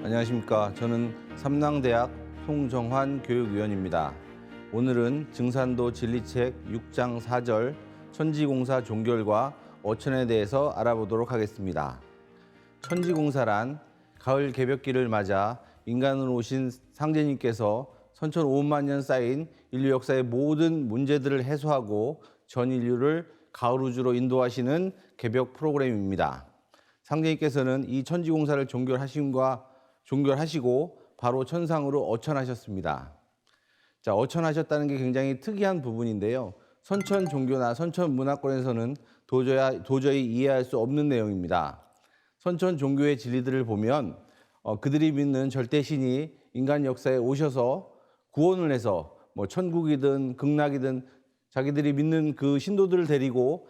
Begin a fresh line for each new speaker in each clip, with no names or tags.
안녕하십니까. 저는 삼낭대학 송정환 교육위원입니다. 오늘은 증산도 진리책 6장 4절 천지공사 종결과 어천에 대해서 알아보도록 하겠습니다. 천지공사란 가을 개벽기를 맞아 인간으로 오신 상제님께서 선천 5만 년 쌓인 인류 역사의 모든 문제들을 해소하고 전 인류를 가을 우주로 인도하시는 개벽 프로그램입니다. 상제님께서는 이 천지공사를 종결하시고 바로 천상으로 어천하셨습니다. 자, 어천하셨다는 게 굉장히 특이한 부분인데요. 선천 종교나 선천 문화권에서는 도저히 이해할 수 없는 내용입니다. 선천 종교의 진리들을 보면 그들이 믿는 절대신이 인간 역사에 오셔서 구원을 해서 천국이든 극락이든 자기들이 믿는 그 신도들을 데리고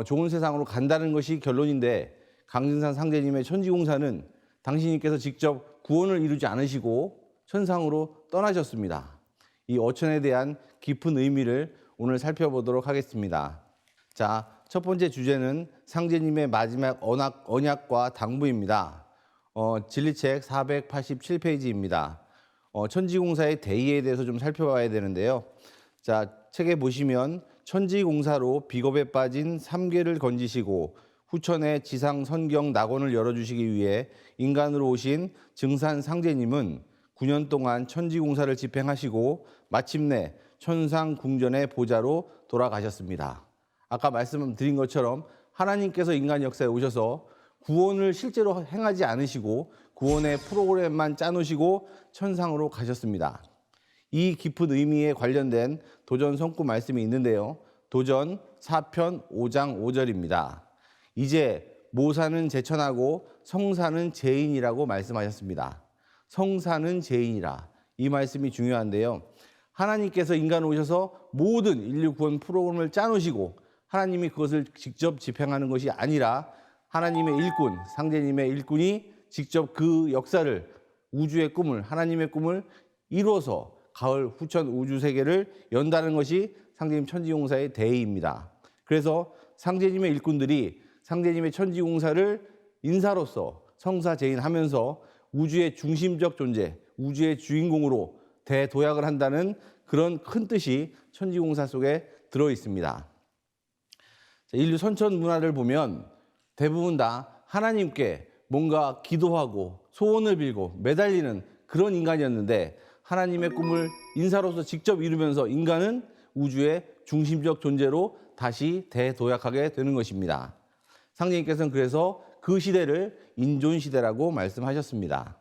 좋은 세상으로 간다는 것이 결론인데, 강진산 상제님의 천지공사는 당신님께서 직접 구원을 이루지 않으시고 천상으로 떠나셨습니다. 이 어천에 대한 깊은 의미를 오늘 살펴보도록 하겠습니다. 자, 첫 번째 주제는 상제님의 마지막 언약과 당부입니다. 진리책 487페이지입니다. 천지공사의 대의에 대해서 좀 살펴봐야 되는데요. 자, 책에 보시면 천지공사로 비겁에 빠진 3계를 건지시고 후천의 지상 선경 낙원을 열어주시기 위해 인간으로 오신 증산 상제님은 9년 동안 천지공사를 집행하시고 마침내 천상 궁전의 보좌로 돌아가셨습니다. 아까 말씀드린 것처럼 하나님께서 인간 역사에 오셔서 구원을 실제로 행하지 않으시고 구원의 프로그램만 짜놓으시고 천상으로 가셨습니다. 이 깊은 의미에 관련된 도전 성구 말씀이 있는데요. 도전 4편 5장 5절입니다. 이제 모사는 제천하고 성사는 제인이라고 말씀하셨습니다. 성사는 제인이라, 이 말씀이 중요한데요. 하나님께서 인간 오셔서 모든 인류 구원 프로그램을 짜놓으시고 하나님이 그것을 직접 집행하는 것이 아니라 하나님의 일꾼, 상제님의 일꾼이 직접 그 역사를, 우주의 꿈을, 하나님의 꿈을 이루어서 가을 후천 우주 세계를 연다는 것이 상제님 천지공사의 대의입니다. 그래서 상제님의 일꾼들이 상제님의 천지공사를 인사로서 성사제인하면서 우주의 중심적 존재, 우주의 주인공으로 대도약을 한다는 그런 큰 뜻이 천지공사 속에 들어 있습니다. 인류 선천 문화를 보면 대부분 다 하나님께 뭔가 기도하고 소원을 빌고 매달리는 그런 인간이었는데, 하나님의 꿈을 인사로서 직접 이루면서 인간은 우주의 중심적 존재로 다시 대도약하게 되는 것입니다. 상제님께서는 그래서 그 시대를 인존시대라고 말씀하셨습니다.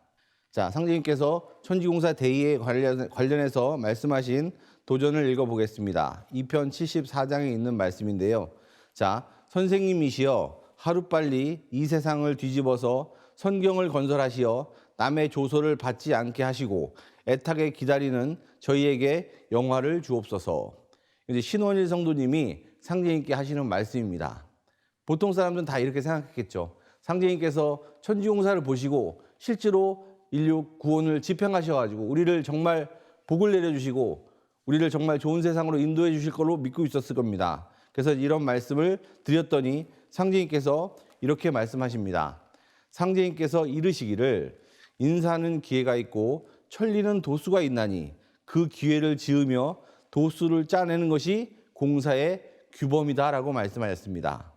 자, 상제님께서 천지공사 대의에 관련해서 말씀하신 도전을 읽어보겠습니다. 2편 74장에 있는 말씀인데요. 자, 선생님이시여 하루빨리 이 세상을 뒤집어서 선경을 건설하시어 남의 조소를 받지 않게 하시고 애타게 기다리는 저희에게 영화를 주옵소서. 이제 신원일 성도님이 상제님께 하시는 말씀입니다. 보통 사람들은 다 이렇게 생각했겠죠. 상제님께서 천지공사를 보시고 실제로 인류 구원을 집행하셔가지고 우리를 정말 복을 내려주시고 우리를 정말 좋은 세상으로 인도해 주실 걸로 믿고 있었을 겁니다. 그래서 이런 말씀을 드렸더니 상제님께서 이렇게 말씀하십니다. 상제님께서 이르시기를 인사는 기회가 있고 천리는 도수가 있나니 그 기회를 지으며 도수를 짜내는 것이 공사의 규범이다라고 말씀하셨습니다.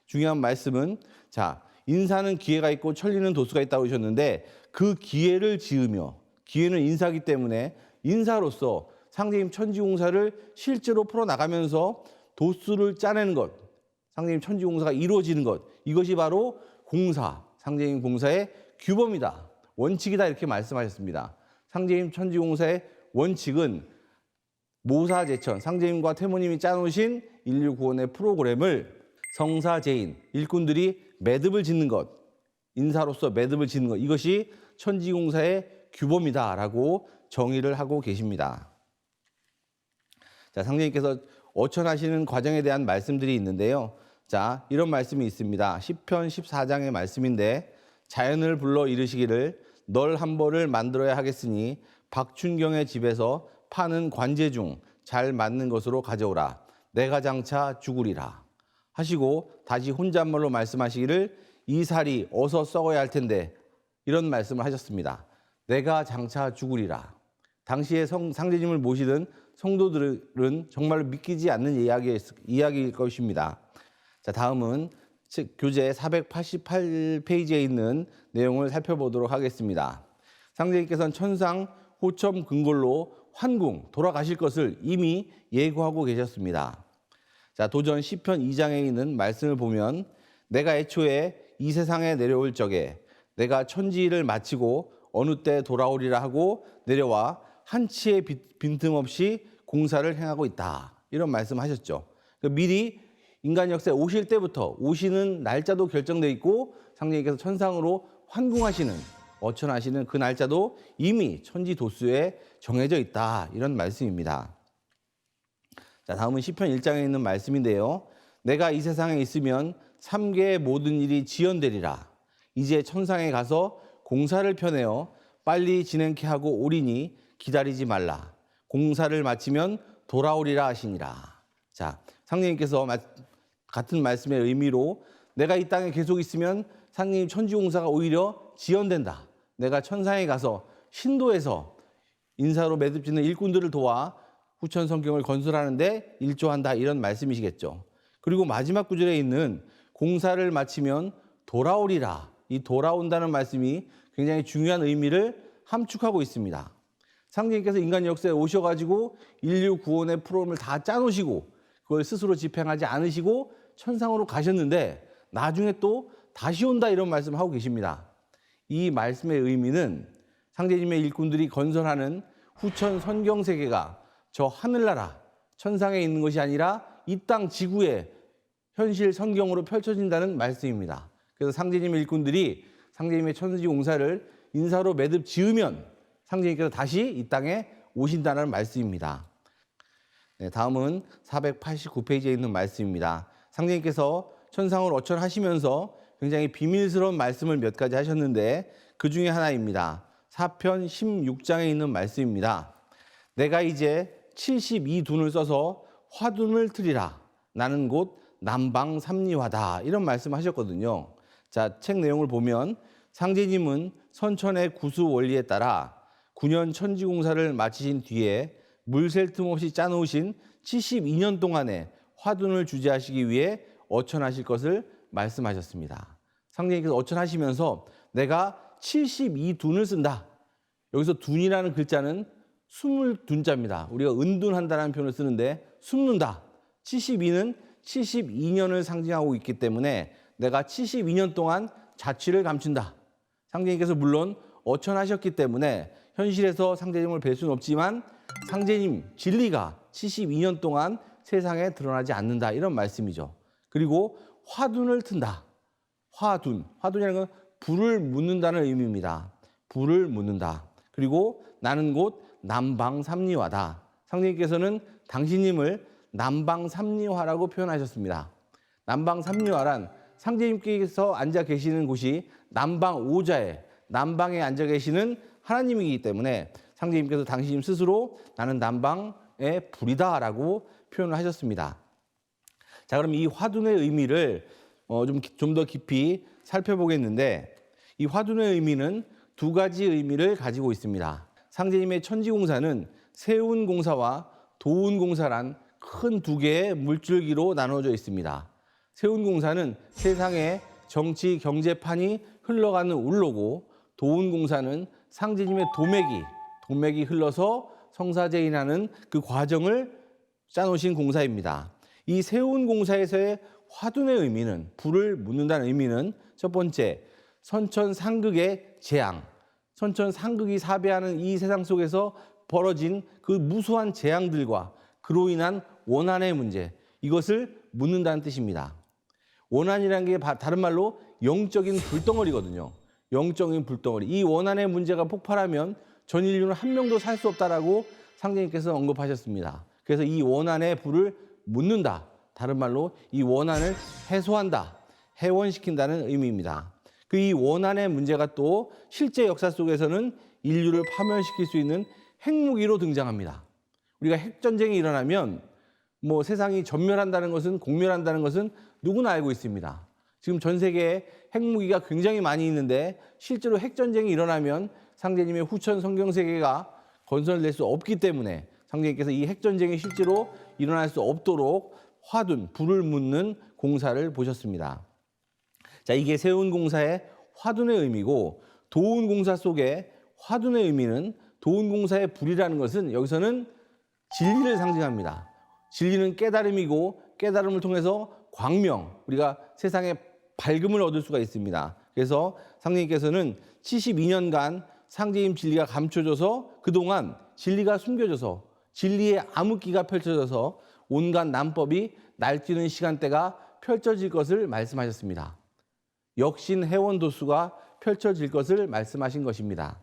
중요한 말씀은, 자, 인사는 기회가 있고 천리는 도수가 있다고 하셨는데 그 기회를 지으며, 기회는 인사기 때문에 인사로서 상제님 천지공사를 실제로 풀어나가면서 도수를 짜내는 것, 상제님 천지공사가 이루어지는 것, 이것이 바로 공사, 상제님 공사의 규범이다, 원칙이다, 이렇게 말씀하셨습니다. 상제님 천지공사의 원칙은 모사제천, 상제님과 태모님이 짜놓으신 인류 구원의 프로그램을 성사제인, 일꾼들이 매듭을 짓는 것, 인사로서 매듭을 짓는 것, 이것이 천지공사의 규범이다라고 정의를 하고 계십니다. 자, 상제님께서 어천하시는 과정에 대한 말씀들이 있는데요. 자, 이런 말씀이 있습니다. 10편 14장의 말씀인데, 자연을 불러 이르시기를 널 한 벌을 만들어야 하겠으니 박춘경의 집에서 파는 관제 중 잘 맞는 것으로 가져오라. 내가 장차 죽으리라. 하시고 다시 혼잣말로 말씀하시기를 이 살이 어서 썩어야 할 텐데 이런 말씀을 하셨습니다. 내가 장차 죽으리라. 당시에 상제님을 모시던 성도들은 정말 믿기지 않는 이야기일 것입니다. 자, 다음은 교재 488페이지에 있는 내용을 살펴보도록 하겠습니다. 상제님께서는 천상 호첨 근골로 환궁 돌아가실 것을 이미 예고하고 계셨습니다. 자, 도전 시편 2장에 있는 말씀을 보면 내가 애초에 이 세상에 내려올 적에 내가 천지를 마치고 어느 때 돌아오리라 하고 내려와 한치의 빈틈없이 공사를 행하고 있다. 이런 말씀하셨죠. 미리 인간 역사에 오실 때부터 오시는 날짜도 결정되어 있고 상제님께서 천상으로 환궁하시는 어천하시는 그 날짜도 이미 천지도수에 정해져 있다. 이런 말씀입니다. 자, 다음은 시편 1장에 있는 말씀인데요. 내가 이 세상에 있으면 3계의 모든 일이 지연되리라. 이제 천상에 가서 공사를 펴내어 빨리 진행케 하고 오리니 기다리지 말라. 공사를 마치면 돌아오리라 하시니라. 자, 상제님께서 같은 말씀의 의미로 내가 이 땅에 계속 있으면 상제님 천지공사가 오히려 지연된다. 내가 천상에 가서 신도에서 인사로 매듭짓는 일꾼들을 도와 후천 성경을 건설하는데 일조한다. 이런 말씀이시겠죠. 그리고 마지막 구절에 있는 공사를 마치면 돌아오리라. 이 돌아온다는 말씀이 굉장히 중요한 의미를 함축하고 있습니다. 상제님께서 인간 역사에 오셔가지고 인류 구원의 프로그램을 다 짜놓으시고 그걸 스스로 집행하지 않으시고 천상으로 가셨는데 나중에 또 다시 온다 이런 말씀을 하고 계십니다. 이 말씀의 의미는 상제님의 일꾼들이 건설하는 후천 성경 세계가 저 하늘나라 천상에 있는 것이 아니라 이 땅 지구에 현실 성경으로 펼쳐진다는 말씀입니다. 그래서 상제님의 일꾼들이 상제님의 천지공사를 인사로 매듭 지으면 상제님께서 다시 이 땅에 오신다는 말씀입니다. 네, 다음은 489페이지에 있는 말씀입니다. 상제님께서 천상을 어천하시면서 굉장히 비밀스러운 말씀을 몇 가지 하셨는데 그 중에 하나입니다. 사편 16장에 있는 말씀입니다. 내가 이제 72둔을 써서 화둔을 트리라. 나는 곧 남방 삼리화다. 이런 말씀하셨거든요. 자, 책 내용을 보면 상제님은 선천의 구수 원리에 따라 9년 천지공사를 마치신 뒤에 물 셀 틈 없이 짜놓으신 72년 동안의 화둔을 주재하시기 위해 어천하실 것을 말씀하셨습니다. 상제님께서 어천하시면서 내가 72둔을 쓴다. 여기서 둔이라는 글자는 숨을 둔자입니다. 우리가 은둔한다는 표현을 쓰는데 숨는다. 72는 72년을 상징하고 있기 때문에 내가 72년 동안 자취를 감춘다. 상제님께서 물론 어천하셨기 때문에 현실에서 상제님을 뵐 수는 없지만 상제님 진리가 72년 동안 세상에 드러나지 않는다. 이런 말씀이죠. 그리고 화둔을 튼다. 화둔이라는 건 불을 묻는다는 의미입니다. 불을 묻는다. 그리고 나는 곧 남방삼리화다. 상제님께서는 당신님을 남방삼리화라고 표현하셨습니다. 남방삼리화란 상제님께서 앉아 계시는 곳이 남방 오자에 남방에 앉아 계시는 하나님이기 때문에 상제님께서 당신님 스스로 나는 남방의 불이다라고 표현을 하셨습니다. 자, 그럼 이 화둔의 의미를 좀 더 깊이 살펴보겠는데 이 화둔의 의미는 두 가지 의미를 가지고 있습니다. 상제님의 천지공사는 세운공사와 도운공사란 큰 두 개의 물줄기로 나눠져 있습니다. 세운공사는 세상의 정치, 경제판이 흘러가는 울로고 도운공사는 상제님의 도맥이 흘러서 성사제인하는 그 과정을 짜놓으신 공사입니다. 이 세운공사에서의 화둔의 의미는 불을 묻는다는 의미는 첫 번째, 선천상극의 재앙, 선천상극이 사배하는 이 세상 속에서 벌어진 그 무수한 재앙들과 그로 인한 원한의 문제, 이것을 묻는다는 뜻입니다. 원한이라는 게 다른 말로 영적인 불덩어리거든요. 영적인 불덩어리. 이 원한의 문제가 폭발하면 전 인류는 한 명도 살 수 없다라고 상제님께서 언급하셨습니다. 그래서 이 원한의 불을 묻는다. 다른 말로 이 원한을 해소한다. 해원시킨다는 의미입니다. 그 이 원한의 문제가 또 실제 역사 속에서는 인류를 파멸시킬 수 있는 핵무기로 등장합니다. 우리가 핵전쟁이 일어나면 세상이 전멸한다는 것은 공멸한다는 것은 누구나 알고 있습니다. 지금 전 세계에 핵무기가 굉장히 많이 있는데 실제로 핵전쟁이 일어나면 상제님의 후천 성경세계가 건설될 수 없기 때문에 상제님께서 이 핵전쟁이 실제로 일어날 수 없도록 화둔, 불을 묻는 공사를 보셨습니다. 자, 이게 세운공사의 화둔의 의미고 도운공사 속에 화둔의 의미는 도운공사의 불이라는 것은 여기서는 진리를 상징합니다. 진리는 깨달음이고 깨달음을 통해서 광명, 우리가 세상에 밝음을 얻을 수가 있습니다. 그래서 상제님께서는 72년간 상제님 진리가 감춰져서 그동안 진리가 숨겨져서 진리의 암흑기가 펼쳐져서 온갖 난법이 날뛰는 시간대가 펼쳐질 것을 말씀하셨습니다. 역신 해원도수가 펼쳐질 것을 말씀하신 것입니다.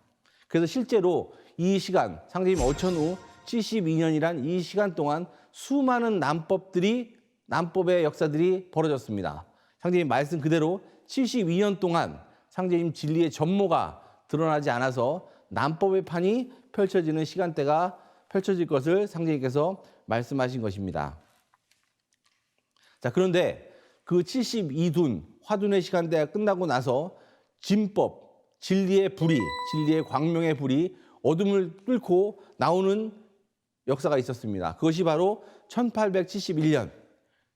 그래서 실제로 이 시간, 상제님 어천 후 72년이란 이 시간 동안 수많은 난법의 역사들이 벌어졌습니다. 상제님 말씀 그대로 72년 동안 상제님 진리의 전모가 드러나지 않아서 난법의 판이 펼쳐지는 시간대가 펼쳐질 것을 상제님께서 말씀하신 것입니다. 자, 그런데 그 72둔 화둔의 시간대가 끝나고 나서 진법, 진리의 불이, 진리의 광명의 불이 어둠을 뚫고 나오는 역사가 있었습니다. 그것이 바로 1871년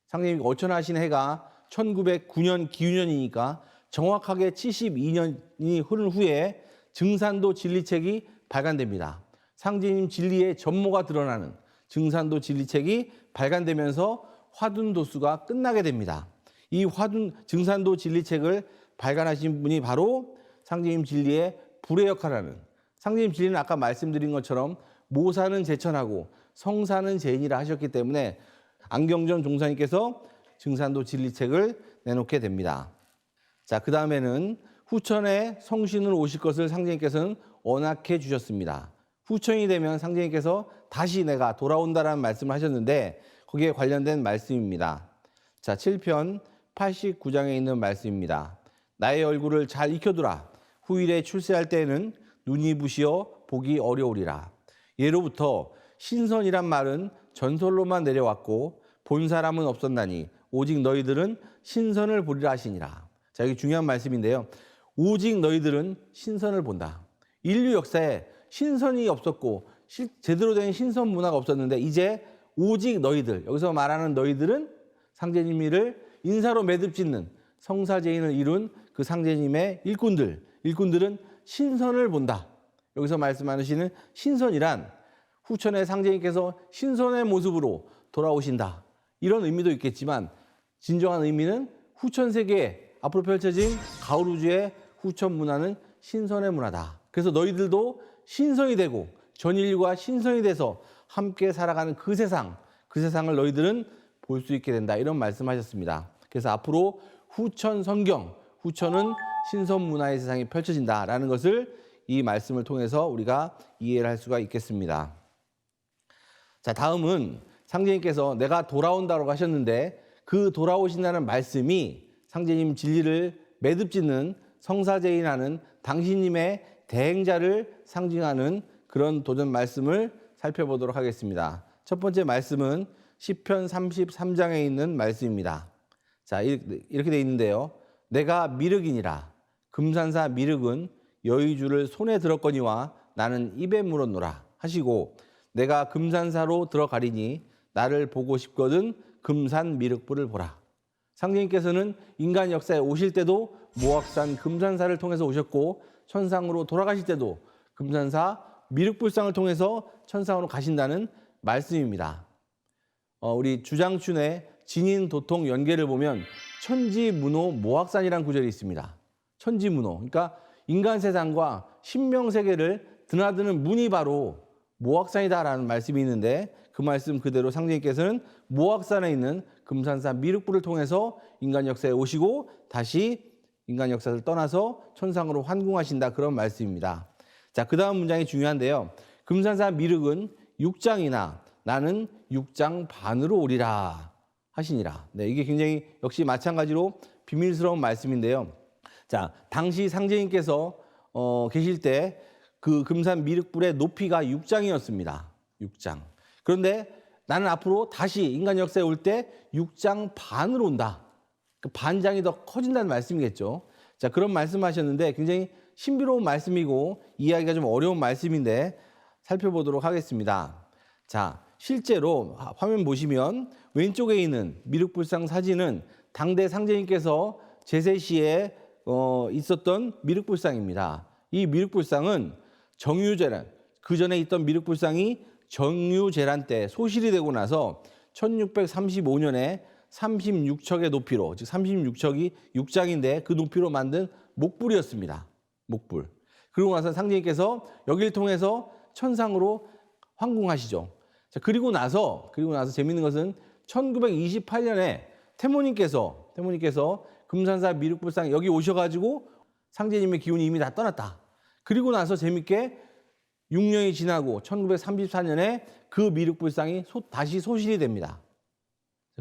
상제님이 어천하신 해가 1909년 기유년이니까 정확하게 72년이 흐른 후에 증산도 진리책이 발간됩니다. 상제님 진리의 전모가 드러나는 증산도 진리책이 발간되면서 화둔도수가 끝나게 됩니다. 이 증산도 진리책을 발간하신 분이 바로 상제님 진리의 불의 역할을 하는, 상제님 진리는 아까 말씀드린 것처럼 모사는 제천하고 성사는 제인이라 하셨기 때문에 안경전 종사님께서 증산도 진리책을 내놓게 됩니다. 자, 그 다음에는 후천에 성신으로 오실 것을 상제님께서는 언약해 주셨습니다. 후천이 되면 상제님께서 다시 내가 돌아온다라는 말씀을 하셨는데 거기에 관련된 말씀입니다. 자, 7편 89장에 있는 말씀입니다. 나의 얼굴을 잘 익혀두라. 후일에 출세할 때에는 눈이 부시어 보기 어려우리라. 예로부터 신선이란 말은 전설로만 내려왔고 본 사람은 없었나니 오직 너희들은 신선을 보리라 하시니라. 자, 이게 중요한 말씀인데요. 오직 너희들은 신선을 본다. 인류 역사에 신선이 없었고 제대로 된 신선 문화가 없었는데 이제 오직 너희들, 여기서 말하는 너희들은 상제님을 인사로 매듭짓는 성사제인을 이룬 그 상제님의 일꾼들은 신선을 본다. 여기서 말씀하시는 신선이란 후천의 상제님께서 신선의 모습으로 돌아오신다. 이런 의미도 있겠지만 진정한 의미는 후천 세계에 앞으로 펼쳐진 가오루주의 후천 문화는 신선의 문화다. 그래서 너희들도 신선이 되고 전인류가 신선이 돼서 함께 살아가는 그 세상을 너희들은 볼 수 있게 된다. 이런 말씀하셨습니다. 그래서 앞으로 후천 성경, 후천은 신선 문화의 세상이 펼쳐진다라는 것을 이 말씀을 통해서 우리가 이해를 할 수가 있겠습니다. 자, 다음은 상제님께서 내가 돌아온다고 하셨는데 그 돌아오신다는 말씀이 상제님 진리를 매듭짓는 성사제인하는 당신님의 대행자를 상징하는 그런 도전 말씀을 살펴보도록 하겠습니다. 첫 번째 말씀은 시편 33장에 있는 말씀입니다. 자, 이렇게 돼 있는데요. 내가 미륵이니라. 금산사 미륵은 여의주를 손에 들었거니와 나는 입에 물었노라 하시고 내가 금산사로 들어가리니 나를 보고 싶거든 금산 미륵불을 보라. 상제님께서는 인간 역사에 오실 때도 모악산 금산사를 통해서 오셨고 천상으로 돌아가실 때도 금산사 미륵불상을 통해서 천상으로 가신다는 말씀입니다. 우리 주장춘의 진인도통 연계를 보면 천지문호 모악산이라는 구절이 있습니다. 천지문호, 그러니까 인간 세상과 신명세계를 드나드는 문이 바로 모악산이다라는 말씀이 있는데 그 말씀 그대로 상제님께서는 모악산에 있는 금산사 미륵불을 통해서 인간 역사에 오시고 다시 인간 역사를 떠나서 천상으로 환궁하신다, 그런 말씀입니다. 자, 그 다음 문장이 중요한데요. 금산사 미륵은 6장이나 나는 6장 반으로 오리라 하시니라. 네, 이게 굉장히 역시 마찬가지로 비밀스러운 말씀인데요. 자, 당시 상제님께서 계실 때 그 금산 미륵불의 높이가 6장이었습니다. 6장. 그런데 나는 앞으로 다시 인간 역사에 올 때 6장 반으로 온다. 그 반장이 더 커진다는 말씀이겠죠. 자, 그런 말씀하셨는데 굉장히 신비로운 말씀이고 이해하기가 좀 어려운 말씀인데 살펴보도록 하겠습니다. 자, 실제로 화면 보시면 왼쪽에 있는 미륵불상 사진은 당대 상제님께서 제세 시에 있었던 미륵불상입니다. 이 미륵불상은 정유재란, 그 전에 있던 미륵불상이 정유재란 때 소실이 되고 나서 1635년에 36척의 높이로, 즉 36척이 6장인데 그 높이로 만든 목불이었습니다. 목불. 그리고 나서 상제님께서 여기를 통해서 천상으로 황궁하시죠. 자, 그리고 나서 재밌는 것은 1928년에 태모님께서 금산사 미륵불상 여기 오셔가지고 상제님의 기운이 이미 다 떠났다. 그리고 나서 재밌게 6년이 지나고 1934년에 그 미륵불상이 다시 소실이 됩니다.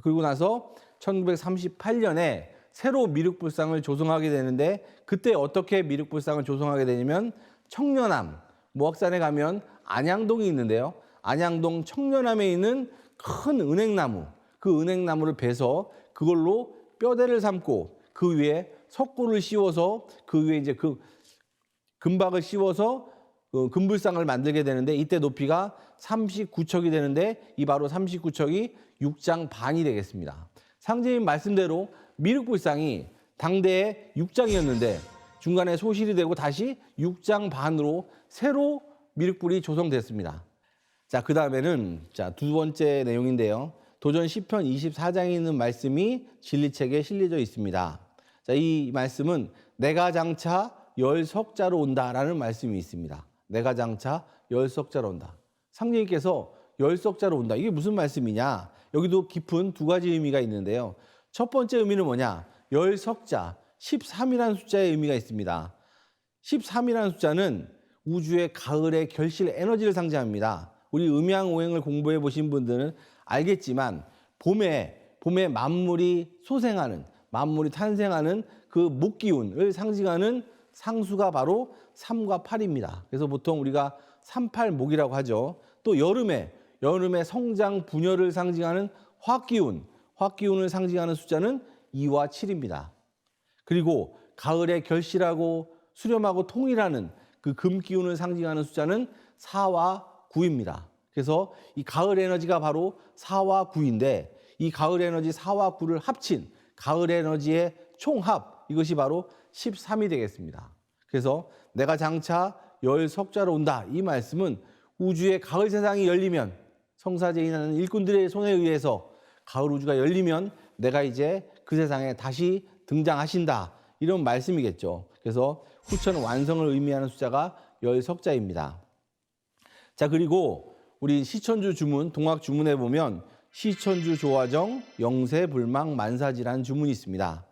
그리고 나서 1938년에 새로 미륵불상을 조성하게 되는데 그때 어떻게 미륵불상을 조성하게 되냐면 청년암, 모악산에 가면 안양동이 있는데요. 안양동 청년암에 있는 큰 은행나무, 그 은행나무를 베서 그걸로 뼈대를 삼고 그 위에 석고를 씌워서 그 위에 이제 그 금박을 씌워서 금불상을 만들게 되는데 이때 높이가 39척이 되는데 이 바로 39척이 6장 반이 되겠습니다. 상제님 말씀대로 미륵불상이 당대에 6장이었는데 중간에 소실이 되고 다시 6장 반으로 새로 미륵불이 조성됐습니다. 자, 그 다음에는 두 번째 내용인데요. 도전 시편 24장에 있는 말씀이 진리책에 실려져 있습니다. 자, 이 말씀은 내가 장차 열석자로 온다라는 말씀이 있습니다. 내가 장차 열석자로 온다. 상제님께서 열석자로 온다. 이게 무슨 말씀이냐? 여기도 깊은 두 가지 의미가 있는데요. 첫 번째 의미는 뭐냐? 열석자, 13이라는 숫자의 의미가 있습니다. 13이라는 숫자는 우주의 가을의 결실 에너지를 상징합니다. 우리 음양오행을 공부해 보신 분들은 알겠지만 봄에 만물이 소생하는, 만물이 탄생하는 그 목기운을 상징하는 상수가 바로 3과 8입니다. 그래서 보통 우리가 38목이라고 하죠. 또 여름에 성장 분열을 상징하는 화기운을 상징하는 숫자는 2와 7입니다. 그리고 가을에 결실하고 수렴하고 통일하는 그 금기운을 상징하는 숫자는 4와 9입니다. 그래서 이 가을 에너지가 바로 4와 9인데 이 가을 에너지 4와 9를 합친 가을 에너지의 총합, 이것이 바로 13이 되겠습니다. 그래서 내가 장차 열석자로 온다. 이 말씀은 우주의 가을 세상이 열리면 성사제인하는 일꾼들의 손에 의해서 가을 우주가 열리면 내가 이제 그 세상에 다시 등장하신다. 이런 말씀이겠죠. 그래서 후천 완성을 의미하는 숫자가 열석자입니다. 자, 그리고 우리 시천주 주문, 동학 주문에 보면 시천주 조화정 영세불망 만사지라는 주문이 있습니다.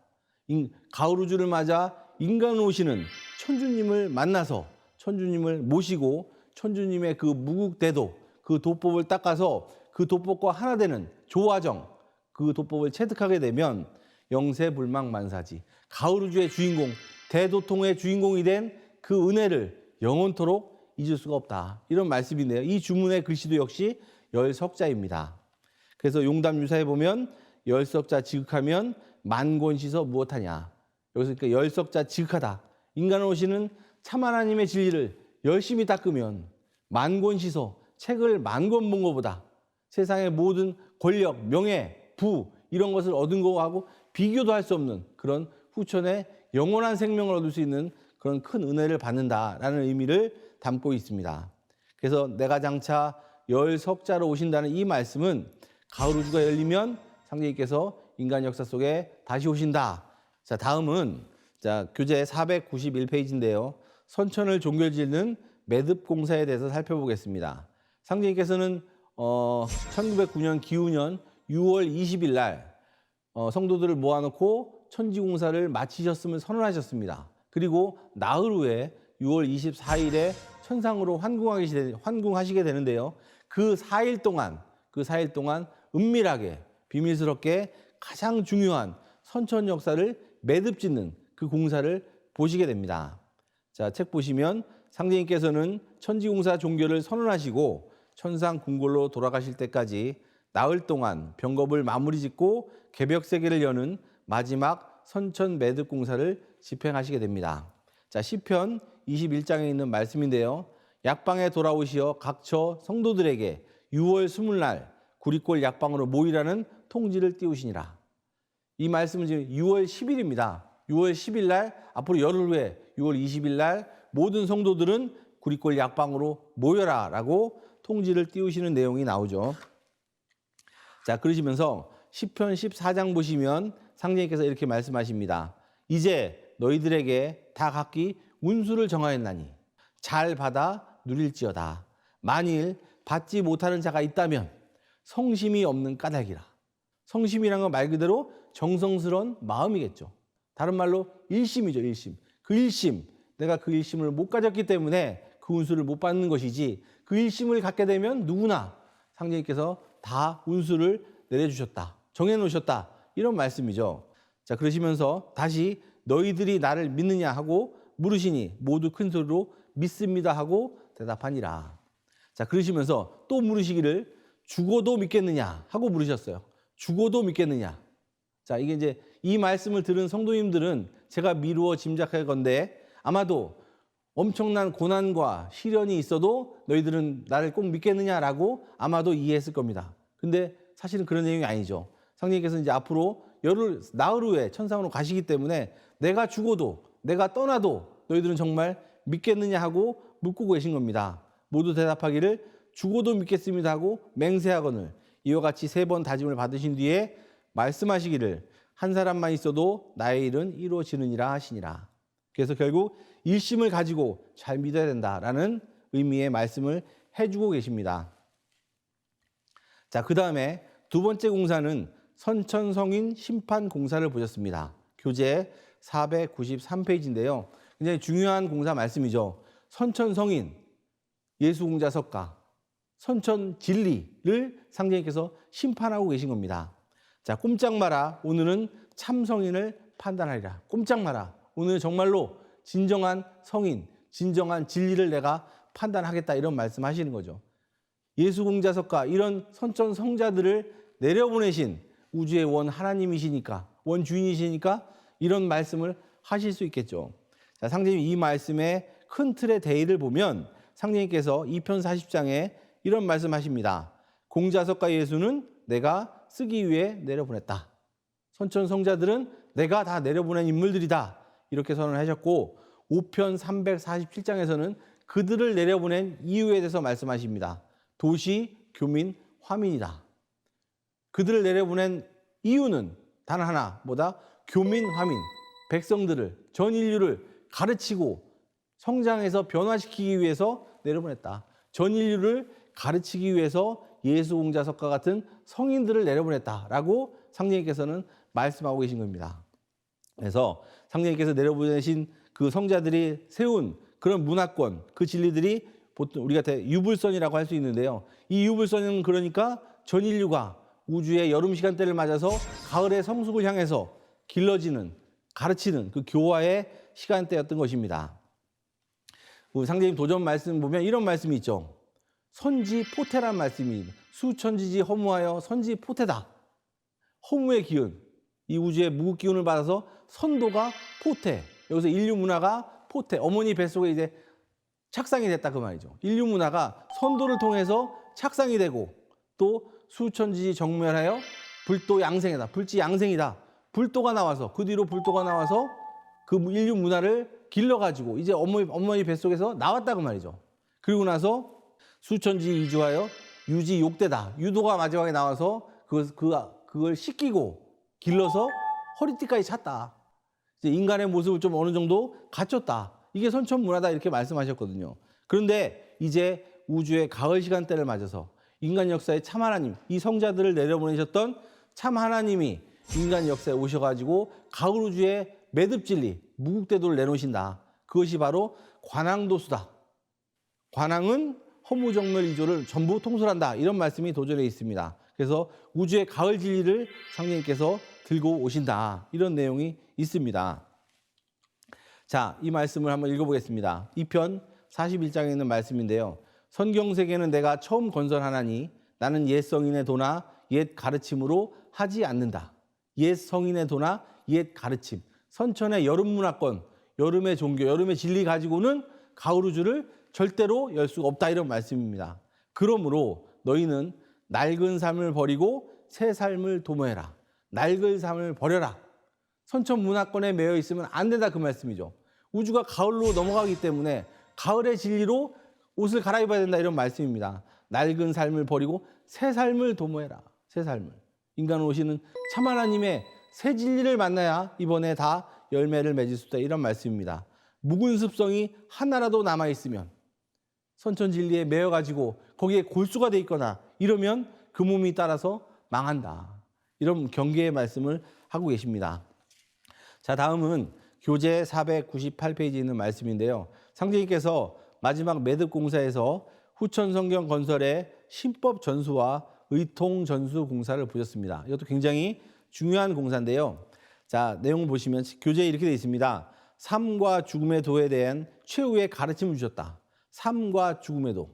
가을 우주를 맞아 인간 오시는 천주님을 만나서 천주님을 모시고 천주님의 그 무국대도, 그 도법을 닦아서 그 도법과 하나 되는 조화정, 그 도법을 체득하게 되면 영세불망 만사지, 가을 우주의 주인공, 대도통의 주인공이 된 그 은혜를 영원토록 잊을 수가 없다. 이런 말씀인데요. 이 주문의 글씨도 역시 열석자입니다. 그래서 용담유사에 보면 열석자 지극하면 만권시서 무엇하냐. 여기서 그러니까 열석자 지극하다. 인간을 오시는 참 하나님의 진리를 열심히 닦으면 만권시서, 책을 만권 본 것보다 세상의 모든 권력, 명예, 부 이런 것을 얻은 거하고 비교도 할 수 없는 그런 후천의 영원한 생명을 얻을 수 있는 그런 큰 은혜를 받는다라는 의미를 담고 있습니다. 그래서 내가 장차 열석자로 오신다는 이 말씀은 가을 우주가 열리면 상제님께서 인간 역사 속에 다시 오신다. 자, 다음은 교재 491페이지인데요. 선천을 종결짓는 매듭공사에 대해서 살펴보겠습니다. 상제님께서는 1909년 기우년 6월 20일 날 성도들을 모아놓고 천지공사를 마치셨음을 선언하셨습니다. 그리고 나흘 후에 6월 24일에 천상으로 환궁하시게 되는데요. 그 4일 동안 은밀하게 비밀스럽게 가장 중요한 선천 역사를 매듭짓는 그 공사를 보시게 됩니다. 자, 책 보시면 상제님께서는 천지공사 종결을 선언하시고 천상 궁궐로 돌아가실 때까지 나흘 동안 병겁을 마무리 짓고 개벽세계를 여는 마지막 선천 매듭 공사를 집행하시게 됩니다. 자, 시편 21장에 있는 말씀인데요. 약방에 돌아오시어 각처 성도들에게 6월 20날 구리골 약방으로 모이라는 통지를 띄우시니라. 이 말씀은 지금 6월 10일입니다. 6월 10일 날 앞으로 열흘 후에 6월 20일 날 모든 성도들은 구리골 약방으로 모여라라고 통지를 띄우시는 내용이 나오죠. 자, 그러시면서 시편 14장 보시면 상제님께서 이렇게 말씀하십니다. 이제 너희들에게 다 각기 운수를 정하였나니 잘 받아 누릴지어다. 만일 받지 못하는 자가 있다면 성심이 없는 까닭이라. 성심이란 건 말 그대로 정성스러운 마음이겠죠. 다른 말로 일심이죠, 일심. 그 일심, 내가 그 일심을 못 가졌기 때문에 그 운수를 못 받는 것이지, 그 일심을 갖게 되면 누구나 상제님께서 다 운수를 내려주셨다, 정해놓으셨다, 이런 말씀이죠. 자, 그러시면서 다시 너희들이 나를 믿느냐 하고 물으시니 모두 큰 소리로 믿습니다 하고 대답하니라. 자, 그러시면서 또 물으시기를 죽어도 믿겠느냐 하고 물으셨어요. 죽어도 믿겠느냐. 자, 이게 이제 이 말씀을 들은 성도님들은 제가 미루어 짐작할 건데 아마도 엄청난 고난과 시련이 있어도 너희들은 나를 꼭 믿겠느냐라고 아마도 이해했을 겁니다. 근데 사실은 그런 내용이 아니죠. 성령님께서 이제 앞으로 나흘 후에 천상으로 가시기 때문에 내가 죽어도, 내가 떠나도 너희들은 정말 믿겠느냐 하고 묻고 계신 겁니다. 모두 대답하기를 죽어도 믿겠습니다 하고 맹세하거늘 이와 같이 3번 다짐을 받으신 뒤에 말씀하시기를 한 사람만 있어도 나의 일은 이루어지느니라 하시니라. 그래서 결국 일심을 가지고 잘 믿어야 된다라는 의미의 말씀을 해주고 계십니다. 자, 그 다음에 두 번째 공사는 선천성인 심판 공사를 보셨습니다. 교재 493페이지인데요. 굉장히 중요한 공사 말씀이죠. 선천성인, 예수공자석가, 선천진리를 상제님께서 심판하고 계신 겁니다. 자, 꼼짝 마라. 오늘은 참성인을 판단하리라. 꼼짝 마라. 오늘 정말로 진정한 성인, 진정한 진리를 내가 판단하겠다, 이런 말씀하시는 거죠. 예수공자석가, 이런 선천 성자들을 내려보내신 우주의 원 하나님이시니까, 원 주인이시니까 이런 말씀을 하실 수 있겠죠. 자, 상제님 이 말씀의 큰 틀의 대의를 보면 상제님께서 2편 40장에 이런 말씀하십니다. 공자석가 예수는 내가 쓰기 위해 내려보냈다. 선천 성자들은 내가 다 내려보낸 인물들이다, 이렇게 선언하셨고 5편 347장에서는 그들을 내려보낸 이유에 대해서 말씀하십니다. 도시, 교민, 화민이다. 그들을 내려보낸 이유는 단 하나, 뭐다? 교민, 화민, 백성들을, 전 인류를 가르치고 성장해서 변화시키기 위해서 내려보냈다. 전 인류를 가르치기 위해서 예수공자석과 같은 성인들을 내려보냈다라고 상제님께서는 말씀하고 계신 겁니다. 그래서 상제님께서 내려보내신 그 성자들이 세운 그런 문화권, 그 진리들이 보통 우리가 유불선이라고 할 수 있는데요. 이 유불선은 그러니까 전 인류가 우주의 여름 시간대를 맞아서 가을의 성숙을 향해서 길러지는, 가르치는 그 교화의 시간대였던 것입니다. 우리 상제님 도전 말씀 보면 이런 말씀이 있죠. 선지포태란 말씀입니다. 수천지지 허무하여 선지포태다. 허무의 기운, 이 우주의 무국 기운을 받아서 선도가 포태, 여기서 인류 문화가 포태, 어머니 뱃속에 이제 착상이 됐다, 그 말이죠. 인류 문화가 선도를 통해서 착상이 되고 또 수천지지 정멸하여 불도 양생이다. 불지 양생이다. 불도가 나와서, 그 뒤로 불도가 나와서 그 인류 문화를 길러가지고 이제 어머니 뱃속에서 나왔다, 그 말이죠. 그리고 나서 수천지 이주하여 유지 욕대다. 유도가 마지막에 나와서 그걸 씻기고 길러서 허리띠까지 찼다. 이제 인간의 모습을 좀 어느 정도 갖췄다. 이게 선천 문화다, 이렇게 말씀하셨거든요. 그런데 이제 우주의 가을 시간대를 맞아서 인간 역사의 참 하나님, 이 성자들을 내려보내셨던 참 하나님이 인간 역사에 오셔가지고 가을 우주의 매듭 진리, 무국대도를 내놓으신다. 그것이 바로 관왕도수다. 관왕은 허무정멸 이조를 전부 통솔한다, 이런 말씀이 도전에 있습니다. 그래서 우주의 가을 진리를 상제님께서 들고 오신다, 이런 내용이 있습니다. 자, 이 말씀을 한번 읽어보겠습니다. 2편 41장에 있는 말씀인데요. 선경세계는 내가 처음 건설하나니 나는 옛 성인의 도나 옛 가르침으로 하지 않는다. 옛 성인의 도나 옛 가르침, 선천의 여름 문화권, 여름의 종교, 여름의 진리 가지고는 가을 우주를 절대로 열 수가 없다 이런 말씀입니다. 그러므로 너희는 낡은 삶을 버리고 새 삶을 도모해라. 낡은 삶을 버려라. 선천 문화권에 매여 있으면 안 된다 그 말씀이죠. 우주가 가을로 넘어가기 때문에 가을의 진리로 옷을 갈아입어야 된다 이런 말씀입니다. 낡은 삶을 버리고 새 삶을 도모해라. 새 삶을. 인간 오시는 참 하나님의 새 진리를 만나야 이번에 다 열매를 맺을 수 있다 이런 말씀입니다. 묵은 습성이 하나라도 남아있으면 선천 진리에 매여가지고 거기에 골수가 돼 있거나 이러면 그 몸이 따라서 망한다. 이런 경계의 말씀을 하고 계십니다. 자, 다음은 교재 498페이지에 있는 말씀인데요. 상제님께서 마지막 매듭 공사에서 후천 성경 건설의 신법 전수와 의통 전수 공사를 보셨습니다. 이것도 굉장히 중요한 공사인데요. 자, 내용을 보시면 교재에 이렇게 되어 있습니다. 삶과 죽음의 도에 대한 최후의 가르침을 주셨다. 삶과 죽음의 도.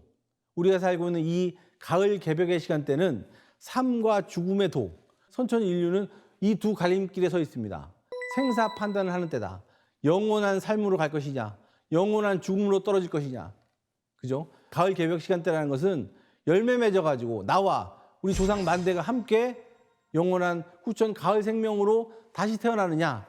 우리가 살고 있는 이 가을 개벽의 시간대는 삶과 죽음의 도. 선천 인류는 이 두 갈림길에 서 있습니다. 생사 판단을 하는 때다. 영원한 삶으로 갈 것이냐, 영원한 죽음으로 떨어질 것이냐. 그죠? 가을 개벽 시간대라는 것은 열매 맺어가지고 나와 우리 조상 만대가 함께 영원한 후천 가을 생명으로 다시 태어나느냐,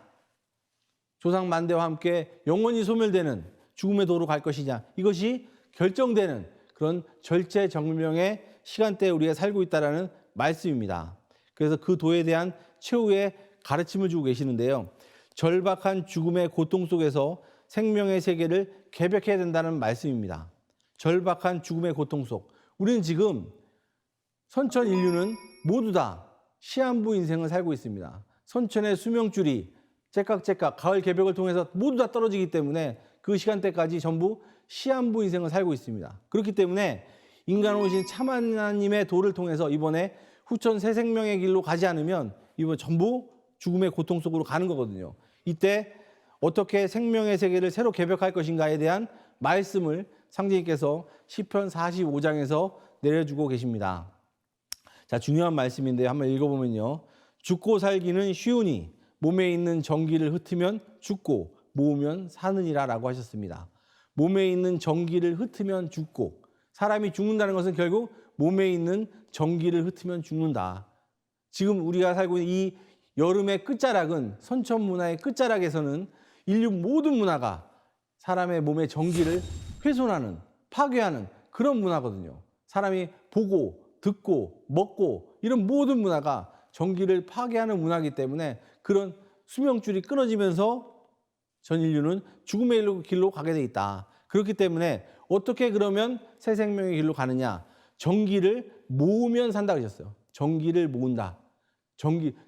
조상 만대와 함께 영원히 소멸되는 죽음의 도로 갈 것이냐, 이것이 결정되는 그런 절체정명의 시간대에 우리가 살고 있다는 말씀입니다. 그래서 그 도에 대한 최후의 가르침을 주고 계시는데요. 절박한 죽음의 고통 속에서 생명의 세계를 개벽해야 된다는 말씀입니다. 절박한 죽음의 고통 속. 우리는 지금 선천 인류는 모두 다 시한부 인생을 살고 있습니다. 선천의 수명줄이 째깍째깍 가을 개벽을 통해서 모두 다 떨어지기 때문에 그 시간대까지 전부 시한부 인생을 살고 있습니다. 그렇기 때문에 인간 오신 참 하나님의 도를 통해서 이번에 후천 새 생명의 길로 가지 않으면 이번 전부 죽음의 고통 속으로 가는 거거든요. 이때 어떻게 생명의 세계를 새로 개벽할 것인가에 대한 말씀을 상제님께서 시편 45장에서 내려주고 계십니다. 자, 중요한 말씀인데 한번 읽어보면요. 죽고 살기는 쉬우니 몸에 있는 정기를 흩으면 죽고 모으면 사느니라 라고 하셨습니다. 몸에 있는 정기를 흩으면 죽고, 사람이 죽는다는 것은 결국 몸에 있는 정기를 흩으면 죽는다. 지금 우리가 살고 있는 이 여름의 끝자락은, 선천 문화의 끝자락에서는 인류 모든 문화가 사람의 몸의 정기를 훼손하는, 파괴하는 그런 문화거든요. 사람이 보고 듣고 먹고 이런 모든 문화가 정기를 파괴하는 문화이기 때문에 그런 수명줄이 끊어지면서 전 인류는 죽음의 길로 가게 돼 있다. 그렇기 때문에 어떻게 그러면 새 생명의 길로 가느냐? 정기를 모으면 산다 그러셨어요. 정기를 모은다.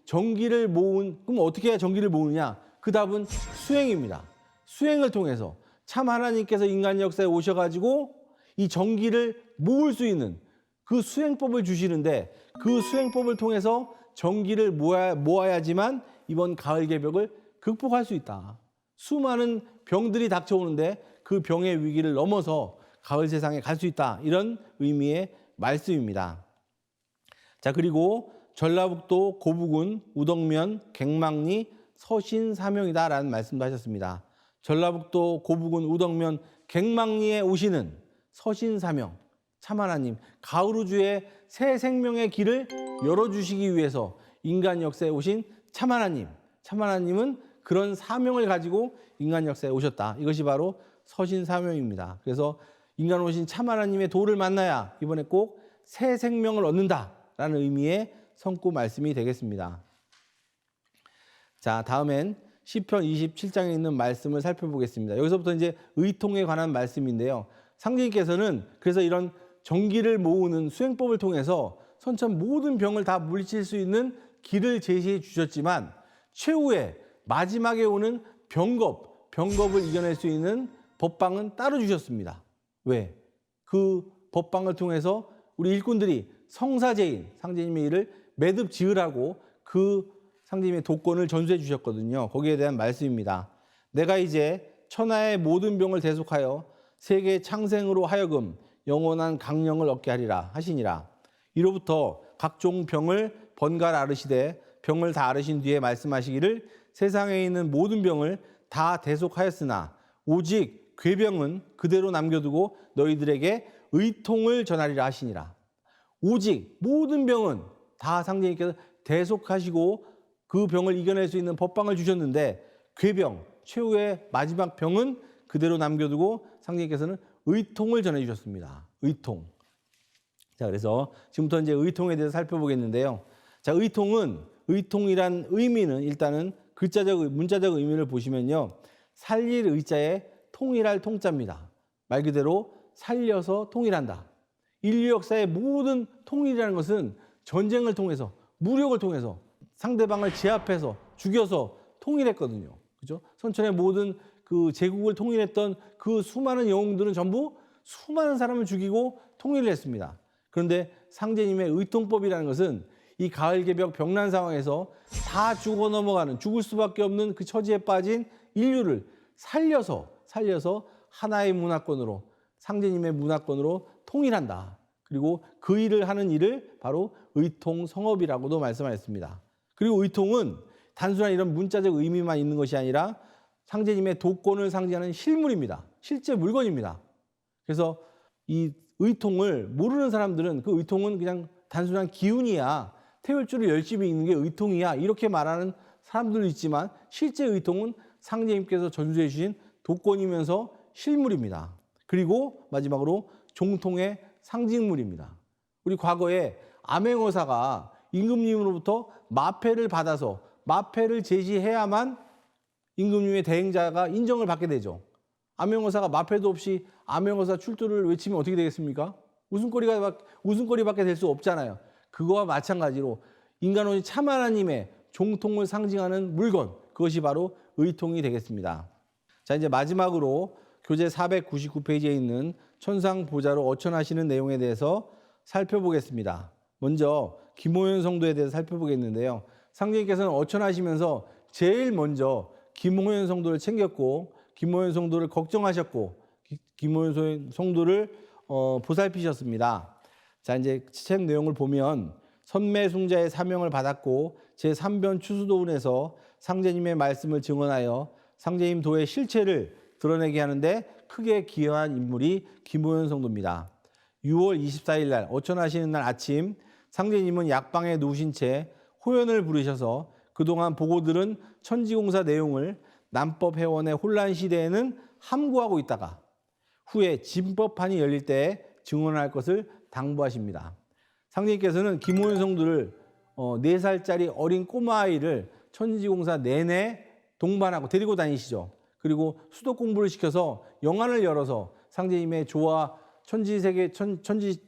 정기를 모은, 그럼 어떻게 해야 정기를 모으느냐? 그 답은 수행입니다. 수행을 통해서 참 하나님께서 인간 역사에 오셔가지고 이 정기를 모을 수 있는 그 수행법을 주시는데, 그 수행법을 통해서 정기를 모아야지만 이번 가을 개벽을 극복할 수 있다. 수많은 병들이 닥쳐오는데 그 병의 위기를 넘어서 가을 세상에 갈 수 있다. 이런 의미의 말씀입니다. 자, 그리고 전라북도 고부군 우덕면 갱망리 서신사명이다 라는 말씀도 하셨습니다. 전라북도 고부군 우덕면 갱망리에 오시는 서신사명, 참 하나님, 가을 우주의 새 생명의 길을 열어주시기 위해서 인간 역사에 오신 참 하나님, 참 하나님은 그런 사명을 가지고 인간 역사에 오셨다. 이것이 바로 서신사명입니다. 그래서 인간 오신 참 하나님의 도를 만나야 이번에 꼭 새 생명을 얻는다라는 의미의 성구 말씀이 되겠습니다. 자, 다음엔 시편 27장에 있는 말씀을 살펴보겠습니다. 여기서부터 이제 의통에 관한 말씀인데요. 상제님께서는 그래서 이런 정기를 모으는 수행법을 통해서 선천 모든 병을 다 물리칠 수 있는 길을 제시해 주셨지만, 최후에 마지막에 오는 병겁을 이겨낼 수 있는 법방은 따로 주셨습니다. 왜? 그 법방을 통해서 우리 일꾼들이 성사제인 상제님의 일을 매듭 지으라고 그 상제님의 도권을 전수해 주셨거든요. 거기에 대한 말씀입니다. 내가 이제 천하의 모든 병을 대속하여 세계 창생으로 하여금 영원한 강령을 얻게 하리라 하시니라. 이로부터 각종 병을 번갈아 앓으시되 병을 다 앓으신 뒤에 말씀하시기를 세상에 있는 모든 병을 다 대속하였으나 오직 괴병은 그대로 남겨두고 너희들에게 의통을 전하리라 하시니라. 오직 모든 병은 다 상제님께서 대속하시고 그 병을 이겨낼 수 있는 법방을 주셨는데 괴병, 최후의 마지막 병은 그대로 남겨두고 상제님께서는 의통을 전해주셨습니다. 의통. 자, 그래서 지금부터 이제 의통에 대해서 살펴보겠는데요. 자, 의통이란 의미는 일단은 문자적 의미를 보시면요. 살릴 의자에 통일할 통자입니다. 말 그대로 살려서 통일한다. 인류 역사의 모든 통일이라는 것은 전쟁을 통해서, 무력을 통해서 상대방을 제압해서 죽여서 통일했거든요. 그죠? 선천의 모든 그 제국을 통일했던 그 수많은 영웅들은 전부 수많은 사람을 죽이고 통일을 했습니다. 그런데 상제님의 의통법이라는 것은 이 가을개벽 병난 상황에서 다 죽어 넘어가는, 죽을 수밖에 없는 그 처지에 빠진 인류를 살려서 하나의 문화권으로, 상제님의 문화권으로 통일한다. 그리고 그 일을 하는 일을 바로 의통성업이라고도 말씀하셨습니다. 그리고 의통은 단순한 이런 문자적 의미만 있는 것이 아니라 상제님의 도권을 상징하는 실물입니다. 실제 물건입니다. 그래서 이 의통을 모르는 사람들은 그 의통은 그냥 단순한 기운이야, 태울줄을 열심히 읽는 게 의통이야, 이렇게 말하는 사람들도 있지만 실제 의통은 상제님께서 전수해 주신 도권이면서 실물입니다. 그리고 마지막으로 종통의 상징물입니다. 우리 과거에 암행어사가 임금님으로부터 마패를 받아서 마패를 제시해야만 임금님의 대행자가 인정을 받게 되죠. 암행어사가 마패도 없이 암행어사 출두를 외치면 어떻게 되겠습니까? 웃음거리밖에 될 수 없잖아요. 그거와 마찬가지로 인간원이 참 하나님의 종통을 상징하는 물건, 그것이 바로 의통이 되겠습니다. 자, 이제 마지막으로 교재 499페이지에 있는 천상 보좌로 어천하시는 내용에 대해서 살펴보겠습니다. 먼저 김호연 성도에 대해서 살펴보겠는데요. 상제님께서는 어천하시면서 제일 먼저 김호연 성도를 챙겼고 김호연 성도를 걱정하셨고 김호연 성도를 보살피셨습니다. 자, 이제 책 내용을 보면 선매숭자의 사명을 받았고 제3변 추수도운에서 상제님의 말씀을 증언하여 상제님 도의 실체를 드러내게 하는데 크게 기여한 인물이 김호연 성도입니다. 6월 24일 날 어천하시는 날 아침 상제님은 약방에 누우신 채 호연을 부르셔서 그동안 보고 들은 천지공사 내용을 남법회원의 혼란 시대에는 함구하고 있다가 후에 진법판이 열릴 때 증언할 것을 당부하십니다. 상제님께서는 김호연 성도를 4살짜리 어린 꼬마아이를 천지공사 내내 동반하고 데리고 다니시죠. 그리고 수도 공부를 시켜서 영안을 열어서 상제님의 조화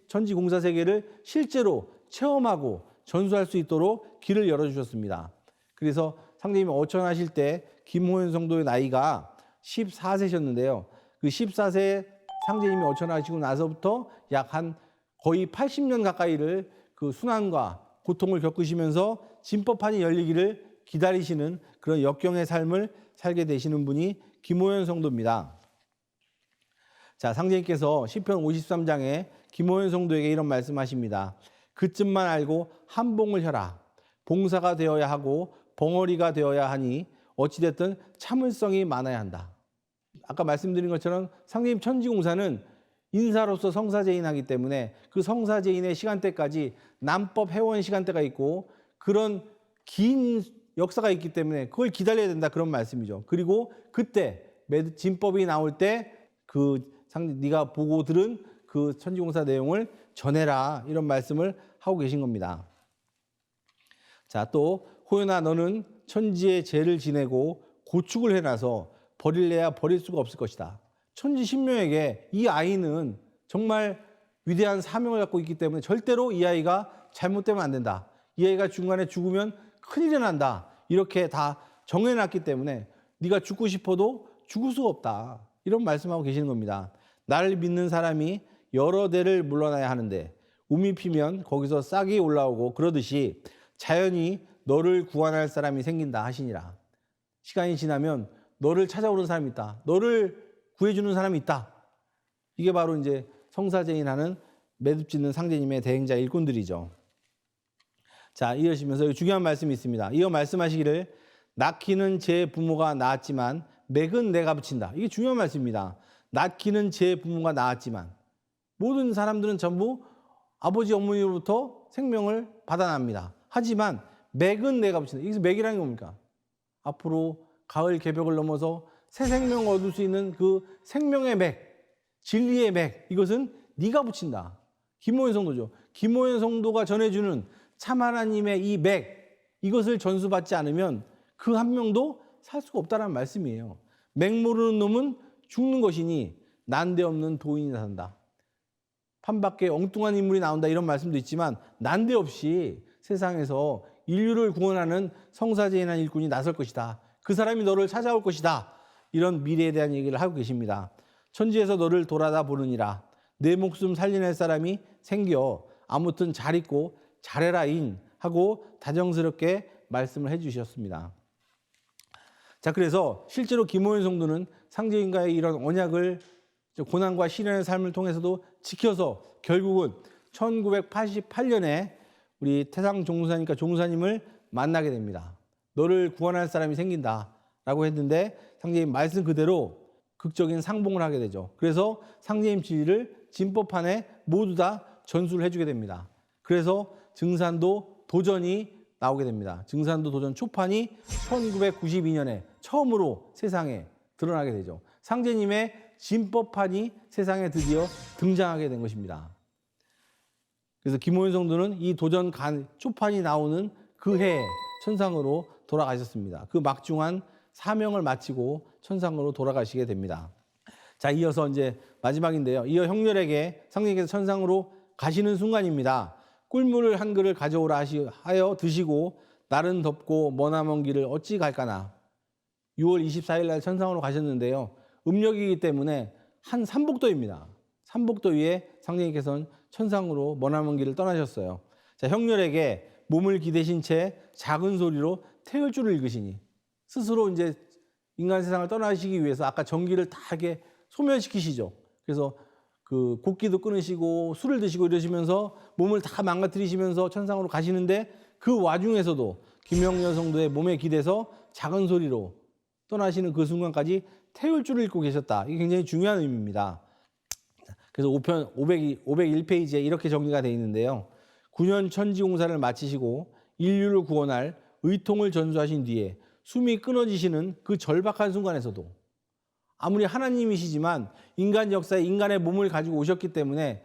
천지공사 세계를 실제로 체험하고 전수할 수 있도록 길을 열어주셨습니다. 그래서 상제님이 어천하실 때 김호연 성도의 나이가 14세셨는데요. 그 14세에 상제님이 어천하시고 나서부터 약 한 거의 80년 가까이를 그 순환과 고통을 겪으시면서 진법판이 열리기를 기다리시는 그런 역경의 삶을 살게 되시는 분이 김호연 성도입니다. 자, 상제님께서 시편 53장에 김호연 성도에게 이런 말씀하십니다. 그쯤만 알고 한봉을 혀라. 봉사가 되어야 하고 벙어리가 되어야 하니 어찌됐든 참을성이 많아야 한다. 아까 말씀드린 것처럼 상제님 천지공사는 인사로서 성사제인하기 때문에 그 성사제인의 시간대까지 남법 회원 시간대가 있고 그런 긴 역사가 있기 때문에 그걸 기다려야 된다, 그런 말씀이죠. 그리고 그때 진법이 나올 때 네가 보고 들은 그 천지공사 내용을 전해라, 이런 말씀을 하고 계신 겁니다. 자, 또 호연아 너는 천지의 죄를 지내고 고축을 해놔서 버릴래야 버릴 수가 없을 것이다. 천지 신명에게 이 아이는 정말 위대한 사명을 갖고 있기 때문에 절대로 이 아이가 잘못되면 안 된다. 이 아이가 중간에 죽으면 큰일이 난다. 이렇게 다 정해놨기 때문에 네가 죽고 싶어도 죽을 수가 없다. 이런 말씀하고 계시는 겁니다. 나를 믿는 사람이 여러 대를 물러나야 하는데 움이 피면 거기서 싹이 올라오고 그러듯이 자연히 너를 구원할 사람이 생긴다 하시니라. 시간이 지나면 너를 찾아오는 사람이 있다. 너를 구해주는 사람이 있다. 이게 바로 이제 성사제인하는 매듭짓는 상제님의 대행자 일꾼들이죠. 자, 이러시면서 중요한 말씀이 있습니다. 이어 말씀하시기를 낳기는 제 부모가 낳았지만 맥은 내가 붙인다. 이게 중요한 말씀입니다. 낳기는 제 부모가 낳았지만 모든 사람들은 전부 아버지 어머니로부터 생명을 받아납니다. 하지만 맥은 내가 붙인다. 여기서 맥이라는 게 뭡니까? 앞으로 가을 개벽을 넘어서 새 생명을 얻을 수 있는 그 생명의 맥, 진리의 맥, 이것은 네가 붙인다. 김호연 성도죠. 김호연 성도가 전해주는 참 하나님의 이 맥, 이것을 전수받지 않으면 그 한 명도 살 수가 없다는 말씀이에요. 맥 모르는 놈은 죽는 것이니 난데없는 도인이 산다. 판밖에 엉뚱한 인물이 나온다 이런 말씀도 있지만 난데없이 세상에서 인류를 구원하는 성사제인한 일꾼이 나설 것이다. 그 사람이 너를 찾아올 것이다. 이런 미래에 대한 얘기를 하고 계십니다. 천지에서 너를 돌아다 보느니라. 내 목숨 살려낼 사람이 생겨 아무튼 잘 있고 잘해라인 하고 다정스럽게 말씀을 해주셨습니다. 자, 그래서 실제로 김호연 성도는 상제인과의 이런 언약을 고난과 시련의 삶을 통해서도 지켜서 결국은 1988년에 우리 태상 종사님과 종사님을 만나게 됩니다. 너를 구원할 사람이 생긴다라고 했는데 상제님 말씀 그대로 극적인 상봉을 하게 되죠. 그래서 상제님 지위를 진법판에 모두 다 전수를 해주게 됩니다. 그래서 증산도 도전이 나오게 됩니다. 증산도 도전 초판이 1992년에 처음으로 세상에 드러나게 되죠. 상제님의 진법판이 세상에 드디어 등장하게 된 것입니다. 그래서 김호연 성도는 이 도전 초판이 나오는 그 해에 천상으로 돌아가셨습니다. 그 막중한 사명을 마치고 천상으로 돌아가시게 됩니다. 자, 이어서 이제 마지막인데요. 이어 형렬에게 상제님께서 천상으로 가시는 순간입니다. 꿀물을 한 그릇 가져오라 하여 드시고 날은 덥고 머나먼 길을 어찌 갈까나. 6월 24일 날 천상으로 가셨는데요. 음력이기 때문에 한 삼복도입니다. 삼복도 위에 상제님께서는 천상으로 머나먼 길을 떠나셨어요. 자, 형렬에게 몸을 기대신 채 작은 소리로 태을 줄을 읽으시니 스스로 이제 인간 세상을 떠나시기 위해서 아까 전기를 다 이렇게 소멸시키시죠. 그래서 그 곡기도 끊으시고 술을 드시고 이러시면서 몸을 다 망가뜨리시면서 천상으로 가시는데 그 와중에서도 김형렬 성도의 몸에 기대서 작은 소리로 떠나시는 그 순간까지 태울 줄을 읽고 계셨다. 이게 굉장히 중요한 의미입니다. 그래서 501페이지에 이렇게 정리가 되어 있는데요. 9년 천지공사를 마치시고 인류를 구원할 의통을 전수하신 뒤에 숨이 끊어지시는 그 절박한 순간에서도 아무리 하나님이시지만 인간 역사에 인간의 몸을 가지고 오셨기 때문에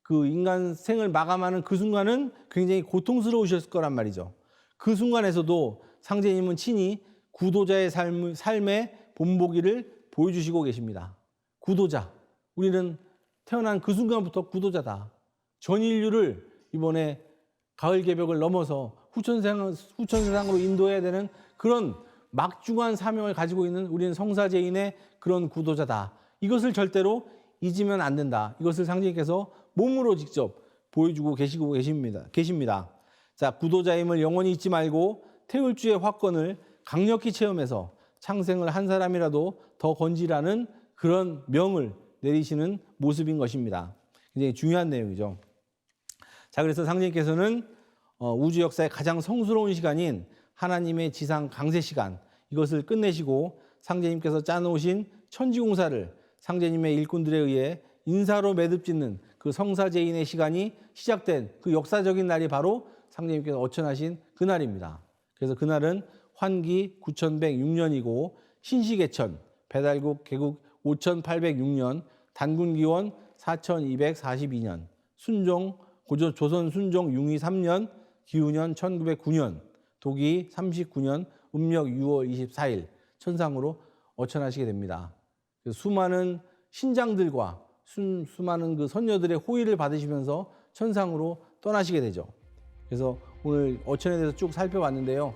그 인간 생을 마감하는 그 순간은 굉장히 고통스러우셨을 거란 말이죠. 그 순간에서도 상제님은 친히 구도자의 삶의 본보기를 보여주시고 계십니다. 구도자. 우리는 태어난 그 순간부터 구도자다. 전 인류를 이번에 가을 개벽을 넘어서 후천세상으로 인도해야 되는 그런 막중한 사명을 가지고 있는 우리는 성사제인의 그런 구도자다. 이것을 절대로 잊으면 안 된다. 이것을 상제님께서 몸으로 직접 보여주고 계십니다. 자, 구도자임을 영원히 잊지 말고 태울주의 화권을 강력히 체험해서 창생을 한 사람이라도 더 건지라는 그런 명을 내리시는 모습인 것입니다. 굉장히 중요한 내용이죠. 자, 그래서 상제님께서는 우주 역사의 가장 성스러운 시간인 하나님의 지상 강세 시간, 이것을 끝내시고 상제님께서 짜놓으신 천지공사를 상제님의 일꾼들에 의해 인사로 매듭짓는 그 성사제인의 시간이 시작된 그 역사적인 날이 바로 상제님께서 어천하신 그날입니다. 그래서 그날은 환기 9106년이고 신시개천, 배달국 개국 5806년, 단군기원 4242년, 순종 조선 순종 융위 3년, 기우년 1909년, 도기 39년, 음력 6월 24일 천상으로 어천하시게 됩니다. 수많은 신장들과 수많은 그 선녀들의 호의를 받으시면서 천상으로 떠나시게 되죠. 그래서 오늘 어천에 대해서 쭉 살펴봤는데요.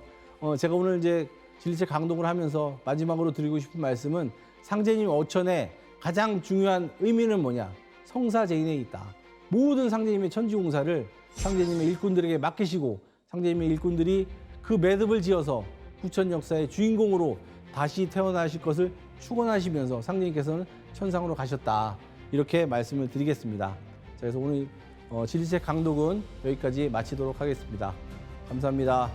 제가 오늘 이제 진리책 강독을 하면서 마지막으로 드리고 싶은 말씀은 상제님 어천의 가장 중요한 의미는 뭐냐? 성사제인에 있다. 모든 상제님의 천지공사를 상제님의 일꾼들에게 맡기시고 상제님의 일꾼들이 그 매듭을 지어서 후천 역사의 주인공으로 다시 태어나실 것을 축원하시면서 상제님께서는 천상으로 가셨다. 이렇게 말씀을 드리겠습니다. 자, 그래서 오늘 진리책 강독은 여기까지 마치도록 하겠습니다. 감사합니다.